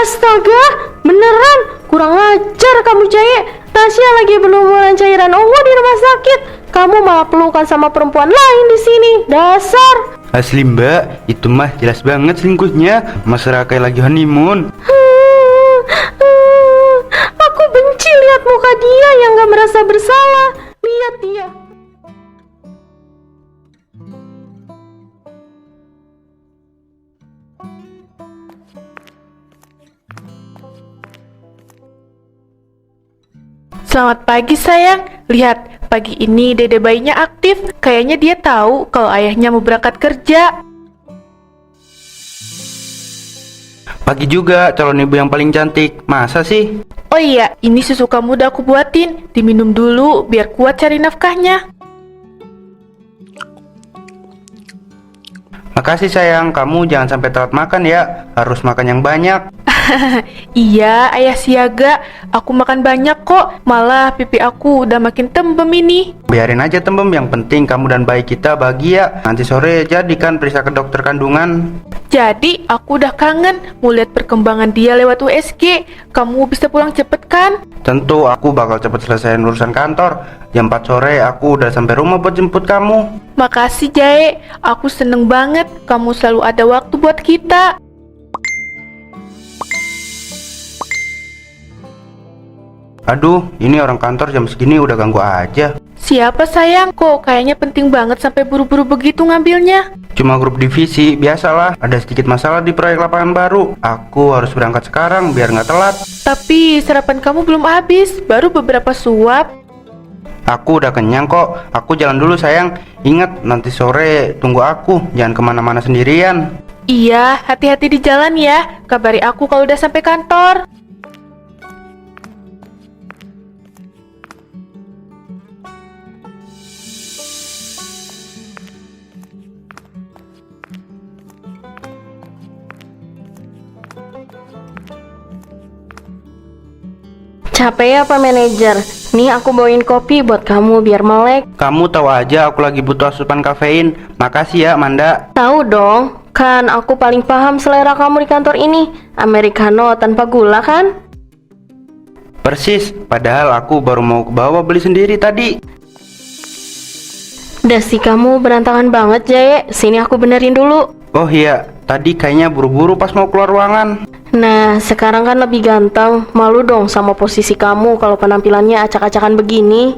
Astaga, beneran? Kurang ajar kamu, Jaye. Tasya lagi berlumuran cairan ungu di rumah sakit. Kamu malah pelukan sama perempuan lain di sini. Dasar. Asli mbak, itu mah jelas banget selingkuhnya. Mas Rakai lagi honeymoon. Aku benci lihat muka dia yang gak merasa bersalah. Lihat dia. Selamat pagi sayang. Lihat, pagi ini dede bayinya aktif. Kayaknya dia tahu kalau ayahnya mau berangkat kerja. Pagi juga calon ibu yang paling cantik. Masa sih? Oh iya, ini susu kamu udah aku buatin. Diminum dulu biar kuat cari nafkahnya. Makasih sayang, kamu jangan sampai telat makan ya. Harus makan yang banyak. Iya, ayah siaga. Aku makan banyak kok. Malah pipi aku udah makin tembem ini. Biarin aja tembem, yang penting kamu dan bayi kita bahagia. Nanti sore jadikan periksa ke dokter kandungan. Jadi, aku udah kangen mau lihat perkembangan dia lewat USG. Kamu bisa pulang cepet kan? Tentu aku bakal cepat selesaiin urusan kantor. Jam 4 sore aku udah sampai rumah buat jemput kamu. Makasih Jae, aku seneng banget kamu selalu ada waktu buat kita. Aduh, ini orang kantor jam segini udah ganggu aja. Siapa sayang? Kok kayaknya penting banget sampai buru-buru begitu ngambilnya? Cuma grup divisi, biasalah. Ada sedikit masalah di proyek lapangan baru. Aku harus berangkat sekarang biar nggak telat. Tapi sarapan kamu belum habis, baru beberapa suap. Aku udah kenyang kok. Aku jalan dulu sayang. Ingat, nanti sore tunggu aku. Jangan kemana-mana sendirian. Iya, hati-hati di jalan ya. Kabari aku kalau udah sampai kantor. Capek ya Pak Manajer? Nih aku bawain kopi buat kamu biar melek. Kamu tahu aja aku lagi butuh asupan kafein. Makasih ya Manda. Tahu dong, kan aku paling paham selera kamu di kantor ini. Americano tanpa gula kan? Persis, padahal aku baru mau ke bawah beli sendiri tadi. Dasi kamu berantakan banget Jaye. Sini aku benerin dulu. Oh iya, tadi kayaknya buru-buru pas mau keluar ruangan. Nah, sekarang kan lebih ganteng. Malu dong sama posisi kamu kalau penampilannya acak-acakan begini.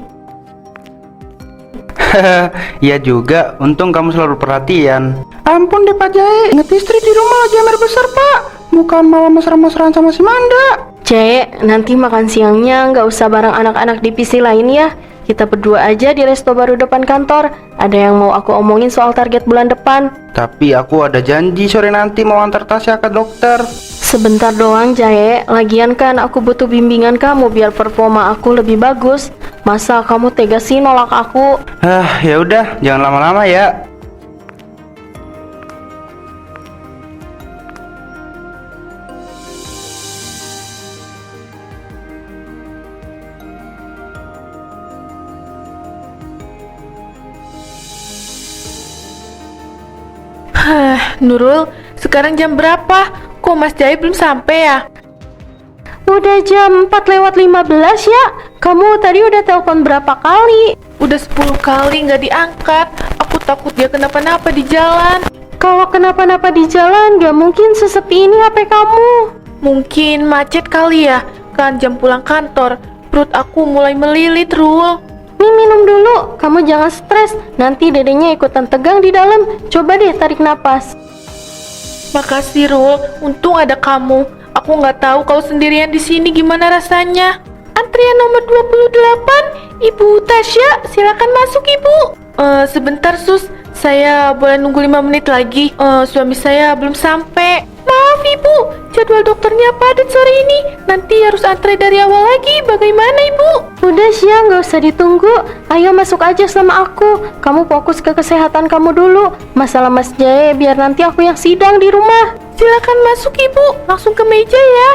Iya juga, untung kamu selalu perhatian. Ampun deh Pak Jae, inget istri di rumah lagi hamil besar Pak. Bukan malah mesra-mesraan sama si Manda. Jaye, nanti makan siangnya nggak usah bareng anak-anak divisi lain ya. Kita berdua aja di resto baru depan kantor. Ada yang mau aku omongin soal target bulan depan. Tapi aku ada janji sore nanti mau antar Tasya ke dokter. Sebentar doang Jaye, lagian kan aku butuh bimbingan kamu biar performa aku lebih bagus. Masa kamu tega sih nolak aku? Ya udah, jangan lama-lama ya. Nurul, sekarang jam berapa? Kok Mas Jai belum sampai ya? Udah jam 4:15 ya. Kamu tadi udah telepon berapa kali? Udah 10 kali nggak diangkat. Aku takut dia kenapa-napa di jalan. Kalau kenapa-napa di jalan, gak mungkin sesepi ini HP kamu. Mungkin macet kali ya. Kan jam pulang kantor. Perut aku mulai melilit, Rul. Nih minum dulu, kamu jangan stres. Nanti dedenya ikutan tegang di dalam. Coba deh tarik napas. Makasih, Rul. Untung ada kamu. Aku nggak tahu kalau sendirian di sini gimana rasanya. Antrian nomor 28, Ibu Tasya, silakan masuk Ibu. Sebentar Sus, saya boleh nunggu 5 menit lagi. Suami saya belum sampai. Maaf Ibu, jadwal dokternya padat sore ini. Nanti harus antre dari awal lagi. Bagaimana Ibu? Udah siang, gak usah ditunggu. Ayo masuk aja sama aku. Kamu fokus ke kesehatan kamu dulu. Masalah Mas Jae biar nanti aku yang sidang di rumah. Silakan masuk Ibu, langsung ke meja ya.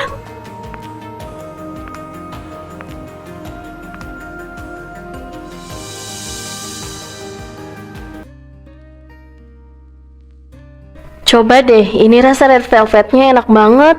Coba deh, ini rasa red velvetnya enak banget.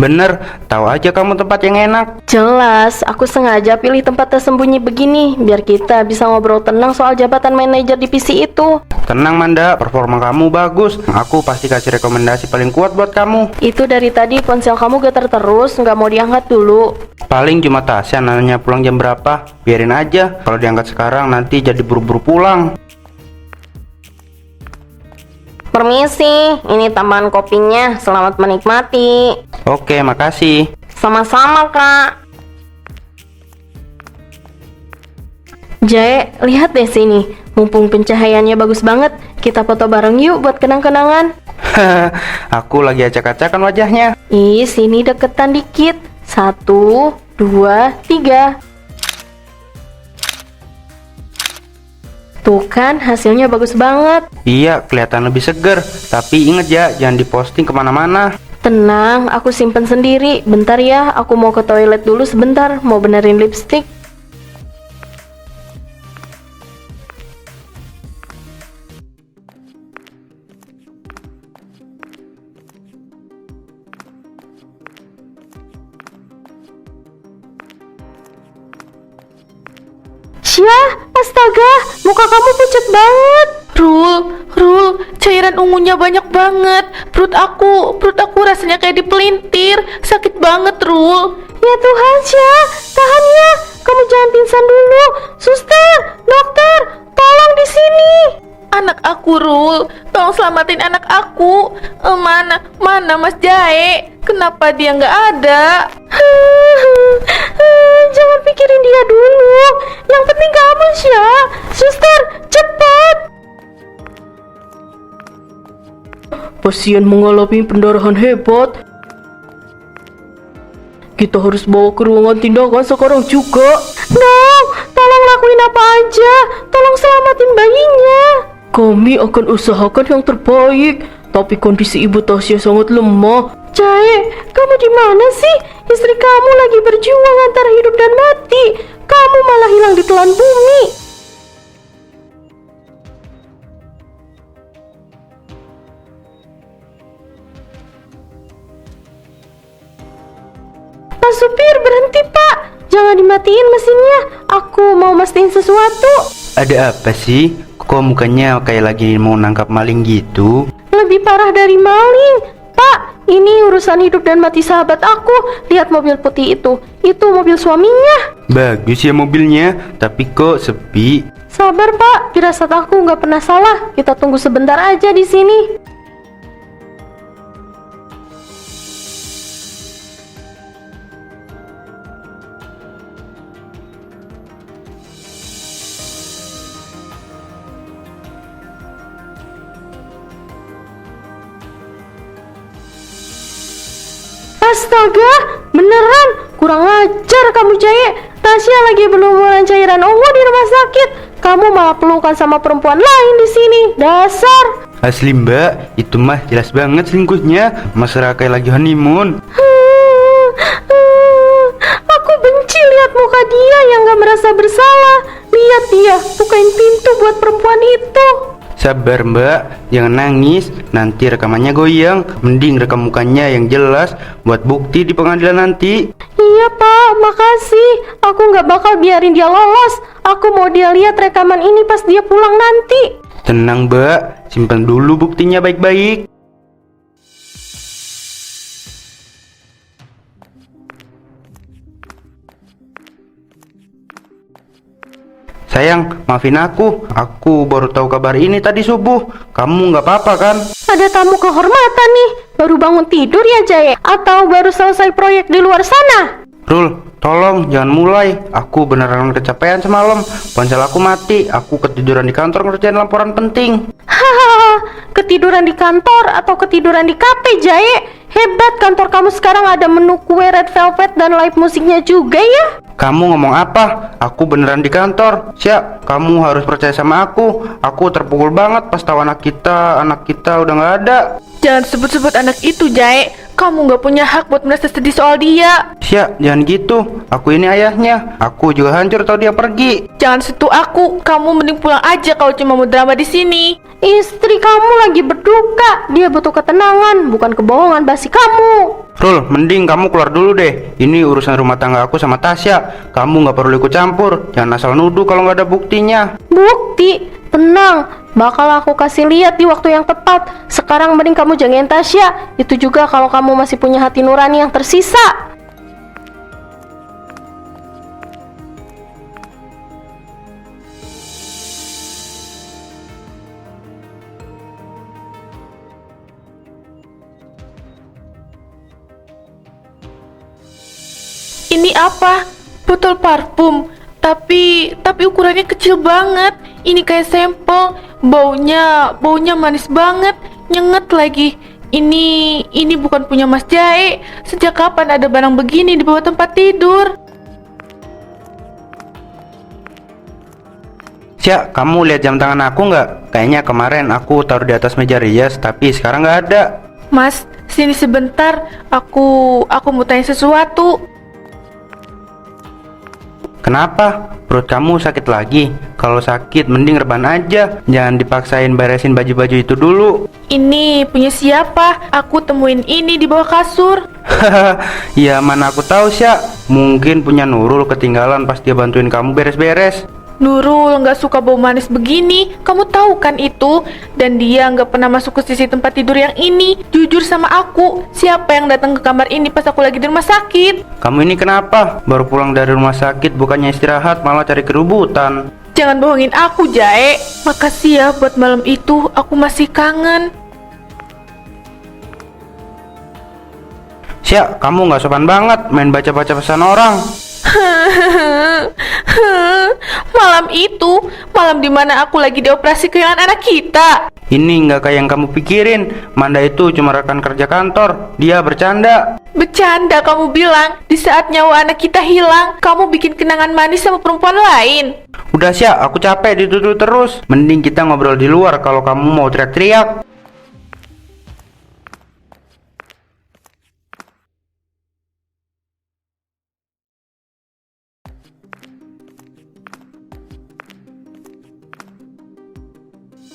Bener, tahu aja kamu tempat yang enak. Jelas, aku sengaja pilih tempat tersembunyi begini biar kita bisa ngobrol tenang soal jabatan manajer divisi itu. Tenang Manda, performa kamu bagus. Aku pasti kasih rekomendasi paling kuat buat kamu. Itu dari tadi ponsel kamu getar terus, nggak mau diangkat dulu. Paling cuma Tasya nanya pulang jam berapa. Biarin aja, kalau diangkat sekarang nanti jadi buru-buru pulang. Permisi, ini tambahan kopinya. Selamat menikmati. Oke, makasih. Sama-sama, Kak. Jae, lihat deh sini. Mumpung pencahayaannya bagus banget, kita foto bareng yuk buat kenang-kenangan. Aku lagi acak-acakan wajahnya. Ih, sini deketan dikit. 1, 2, 3. Tuh kan, hasilnya bagus banget. Iya, kelihatan lebih seger. Tapi inget ya, jangan diposting kemana-mana. Tenang, aku simpen sendiri. Bentar ya, aku mau ke toilet dulu sebentar. Mau benerin lipstick. Syah, astaga, muka kamu pucat banget. Rul, cairan ungunya banyak banget. Perut aku rasanya kayak dipelintir. Sakit banget, Rul. Ya Tuhan, Syah, tahan ya. Kamu jangan pingsan dulu. Suster, dokter, tolong di sini. Anak aku, Rul. Tolong selamatin anak aku. Mana Mas Jae? Kenapa dia nggak ada? Jangan pikirin dia dulu. Yang penting kamu, Syah. Suster, cepat. Pasien mengalami pendarahan hebat. Kita harus bawa ke ruangan tindakan sekarang juga. Dok, tolong lakuin apa aja. Tolong selamatin bayinya. Kami akan usahakan yang terbaik. Tapi kondisi Ibu Tasya sangat lemah. Jae, kamu di mana sih? Istri kamu lagi berjuang antara hidup dan mati. Kamu malah hilang di telan bumi. Pak supir, berhenti Pak. Jangan dimatiin mesinnya. Aku mau mastiin sesuatu. Ada apa sih? Kok mukanya kayak lagi mau nangkap maling gitu? Lebih parah dari maling. Pak, ini urusan hidup dan mati sahabat aku. Lihat mobil putih itu. Itu mobil suaminya. Bagus ya mobilnya, tapi kok sepi. Sabar Pak, firasat aku nggak pernah salah. Kita tunggu sebentar aja di sini. Astaga, beneran? Kurang ajar kamu, Jaye. Tasya lagi berlumuran cairan ungu di rumah sakit. Kamu malah pelukan sama perempuan lain di sini. Dasar. Asli mbak, itu mah jelas banget selingkuhnya. Mesra kayak lagi honeymoon. Aku benci lihat muka dia yang gak merasa bersalah. Lihat dia, bukain pintu buat perempuan itu. Sabar mbak, jangan nangis. Nanti rekamannya goyang. Mending rekam mukanya yang jelas buat bukti di pengadilan nanti. Iya Pak, makasih. Aku gak bakal biarin dia lolos. Aku mau dia lihat rekaman ini pas dia pulang nanti. Tenang mbak, simpan dulu buktinya baik-baik. Sayang, maafin aku. Aku baru tahu kabar ini tadi subuh. Kamu nggak apa-apa kan? Ada tamu kehormatan nih. Baru bangun tidur ya Jaye? Atau baru selesai proyek di luar sana? Rul, tolong jangan mulai. Aku beneran kecapean semalam. Ponsel aku mati. Aku ketiduran di kantor ngerjain laporan penting. Hahaha, ketiduran di kantor atau ketiduran di kafe Jaye? Hebat, kantor kamu sekarang ada menu kue red velvet dan live musiknya juga ya? Kamu ngomong apa? Aku beneran di kantor. Siap, kamu harus percaya sama aku. Aku terpukul banget pas tahu anak kita udah nggak ada. Jangan sebut-sebut anak itu, Jae. Kamu nggak punya hak buat merasa sedih soal dia. Siap, jangan gitu. Aku ini ayahnya. Aku juga hancur tahu dia pergi. Jangan sentuh aku. Kamu mending pulang aja kalau cuma mau drama di sini. Istri kamu lagi berduka. Dia butuh ketenangan, bukan kebohongan basi kamu. Rul, mending kamu keluar dulu deh. Ini urusan rumah tangga aku sama Tasya. Kamu nggak perlu ikut campur. Jangan asal nuduh kalau nggak ada buktinya. Bukti? Tenang, bakal aku kasih lihat di waktu yang tepat. Sekarang mending kamu jagain Tasya. Itu juga kalau kamu masih punya hati nurani yang tersisa. Ini apa? Botol parfum. Tapi ukurannya kecil banget. Ini kayak sampel. Baunya manis banget, nyenget lagi. Ini bukan punya Mas Jae. Sejak kapan ada barang begini di bawah tempat tidur? Sya, kamu lihat jam tangan aku nggak? Kayaknya kemarin aku taruh di atas meja rias, tapi sekarang nggak ada. Mas, sini sebentar. Aku mau tanya sesuatu. Kenapa? Perut kamu sakit lagi? Kalau sakit mending rebahan aja. Jangan dipaksain beresin baju-baju itu dulu. Ini punya siapa? Aku temuin ini di bawah kasur. Ya mana aku tahu Sya. Mungkin punya Nurul ketinggalan pas dia bantuin kamu beres-beres. Nurul nggak suka bau manis begini, kamu tahu kan itu? Dan dia nggak pernah masuk ke sisi tempat tidur yang ini. Jujur sama aku, siapa yang datang ke kamar ini pas aku lagi di rumah sakit? Kamu ini kenapa? Baru pulang dari rumah sakit bukannya istirahat malah cari kerubutan. Jangan bohongin aku, Jae. Makasih ya buat malam itu, aku masih kangen. Sya, kamu nggak sopan banget main baca-baca pesan orang. Malam dimana aku lagi dioperasi kehilangan anak kita. Ini nggak kayak yang kamu pikirin. Manda itu cuma rekan kerja kantor. Dia bercanda. Bercanda kamu bilang, di saat nyawa anak kita hilang, kamu bikin kenangan manis sama perempuan lain. Udah Sya, aku capek dituduh terus. Mending kita ngobrol di luar kalau kamu mau teriak-teriak.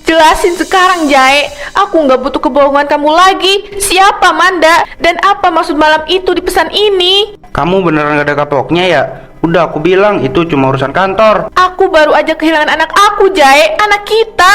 Jelasin sekarang, Jae. Aku nggak butuh kebohongan kamu lagi. Siapa Manda? Dan apa maksud malam itu di pesan ini? Kamu beneran gak ada kapoknya ya? Udah aku bilang itu cuma urusan kantor. Aku baru aja kehilangan anak aku, Jae. Anak kita.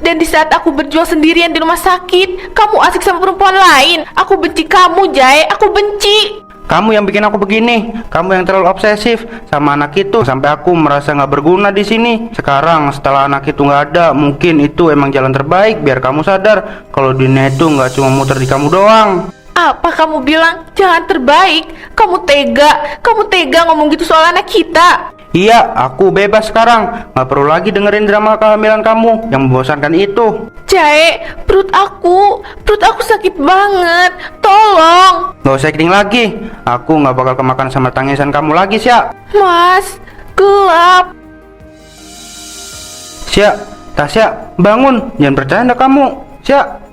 Dan di saat aku berjuang sendirian di rumah sakit, kamu asik sama perempuan lain. Aku benci kamu, Jae. Aku benci. Kamu yang bikin aku begini. Kamu yang terlalu obsesif sama anak itu sampai aku merasa nggak berguna di sini. Sekarang setelah anak itu nggak ada, mungkin itu emang jalan terbaik biar kamu sadar kalau dunia itu nggak cuma muter di kamu doang. Apa kamu bilang? Jangan terbaik. Kamu tega ngomong gitu soal anak kita. Iya, aku bebas sekarang. Nggak perlu lagi dengerin drama kehamilan kamu yang membosankan itu. Jae, perut aku sakit banget. Tolong. Nggak usah acting lagi. Aku nggak bakal kemakan sama tangisan kamu lagi, Sya. Mas, gelap. Sya, Tasya, bangun. Jangan bercanda kamu, Sya.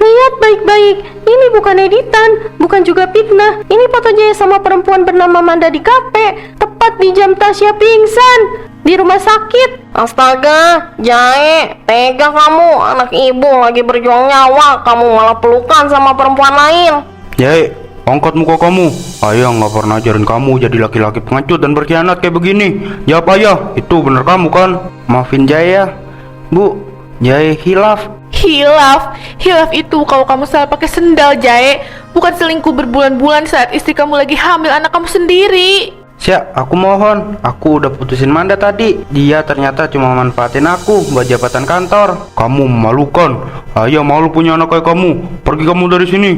Lihat baik-baik, ini bukan editan, bukan juga fitnah. Ini foto Jaya sama perempuan bernama Manda di kafe, tepat di jam Tasya pingsan di rumah sakit. Astaga, Jae, tega kamu. Anak ibu lagi berjuang nyawa, kamu malah pelukan sama perempuan lain. Jai, angkat muka kamu. Ayah nggak pernah ajarin kamu jadi laki-laki pengecut dan berkhianat kayak begini. Jawab ayah, itu bener kamu kan? Maafin Jaya, Bu. Jai hilaf. Hilaf itu kalau kamu salah pakai sendal, Jae. Bukan selingkuh berbulan-bulan saat istri kamu lagi hamil anak kamu sendiri. Sya, aku mohon. Aku udah putusin Manda tadi. Dia ternyata cuma manfaatin aku buat jabatan kantor. Kamu memalukan. Ayah malu punya anak kayak kamu. Pergi kamu dari sini.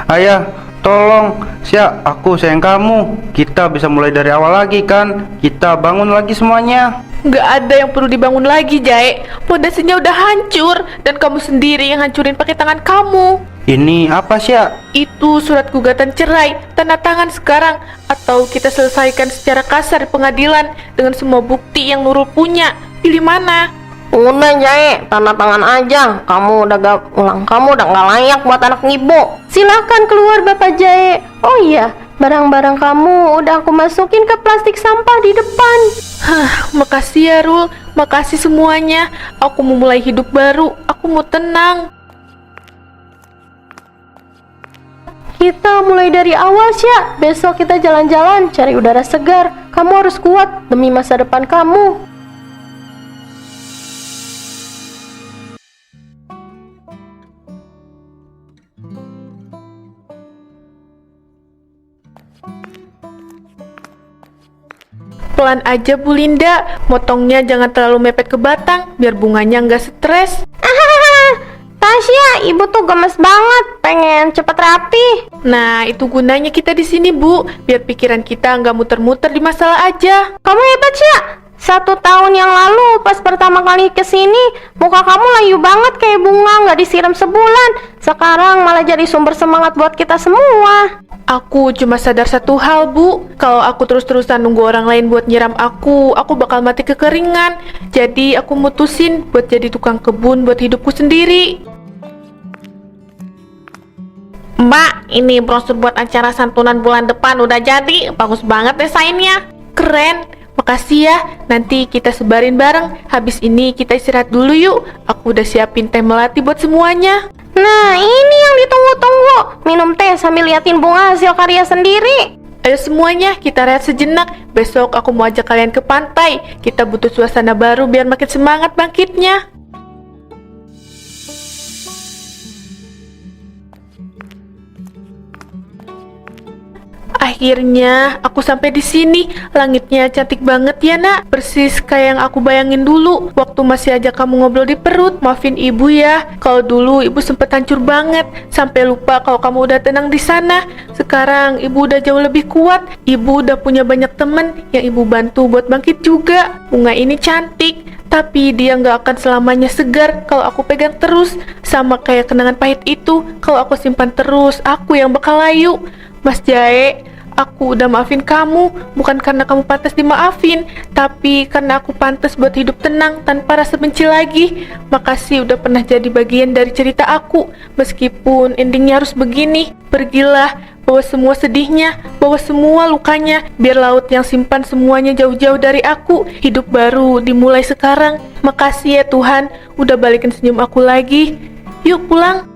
Ayah, tolong. Sya, aku sayang kamu. Kita bisa mulai dari awal lagi kan? Kita bangun lagi semuanya. Nggak ada yang perlu dibangun lagi, Jae. Pondasinya udah hancur dan kamu sendiri yang hancurin pakai tangan kamu. Ini apa Sya? Itu surat gugatan cerai. Tanda tangan sekarang atau kita selesaikan secara kasar di pengadilan dengan semua bukti yang Nurul punya. Pilih mana? Udah Jae, tanda tangan aja. Kamu udah gak layak buat anak ibu. Silahkan keluar Bapak Jae. Oh iya, Barang-barang kamu udah aku masukin ke plastik sampah di depan. Makasih ya Rul, makasih semuanya. Aku mau mulai hidup baru, aku mau tenang. Kita mulai dari awal, Sya. Besok kita jalan-jalan, cari udara segar. Kamu harus kuat demi masa depan kamu. Pelan aja Bu Linda, motongnya jangan terlalu mepet ke batang, biar bunganya nggak stres. Tasya, ibu tuh gemes banget, pengen cepet rapi. Nah, itu gunanya kita di sini Bu, biar pikiran kita nggak muter-muter di masalah aja. Kamu hebat, Sya. 1 tahun yang lalu pas pertama kali kesini, muka kamu layu banget kayak bunga nggak disiram sebulan. Sekarang malah jadi sumber semangat buat kita semua. Aku cuma sadar satu hal Bu, kalau aku terus-terusan nunggu orang lain buat nyiram aku bakal mati kekeringan. Jadi aku mutusin buat jadi tukang kebun buat hidupku sendiri. Mbak, ini brosur buat acara santunan bulan depan udah jadi. Bagus banget desainnya. Keren. Makasih ya. Nanti kita sebarin bareng. Habis ini kita istirahat dulu yuk. Aku udah siapin teh melati buat semuanya. Nah, ini yang ditunggu-tunggu. Minum teh sambil liatin bunga hasil karya sendiri. Ayo semuanya, kita rehat sejenak. Besok aku mau ajak kalian ke pantai. Kita butuh suasana baru biar makin semangat bangkitnya. Akhirnya aku sampai di sini. Langitnya cantik banget ya Nak, persis kayak yang aku bayangin dulu waktu masih aja kamu ngobrol di perut. Maafin ibu ya, kalau dulu ibu sempet hancur banget sampai lupa kalau kamu udah tenang di sana. Sekarang ibu udah jauh lebih kuat. Ibu udah punya banyak temen yang ibu bantu buat bangkit juga. Bunga ini cantik, tapi dia nggak akan selamanya segar kalau aku pegang terus. Sama kayak kenangan pahit itu, kalau aku simpan terus, aku yang bakal layu. Mas Jae, aku udah maafin kamu, bukan karena kamu pantas dimaafin, tapi karena aku pantas buat hidup tenang tanpa rasa benci lagi. Makasih udah pernah jadi bagian dari cerita aku, meskipun endingnya harus begini. Pergilah, bawa semua sedihnya, bawa semua lukanya, biar laut yang simpan semuanya jauh-jauh dari aku. Hidup baru dimulai sekarang. Makasih ya Tuhan, udah balikin senyum aku lagi. Yuk pulang.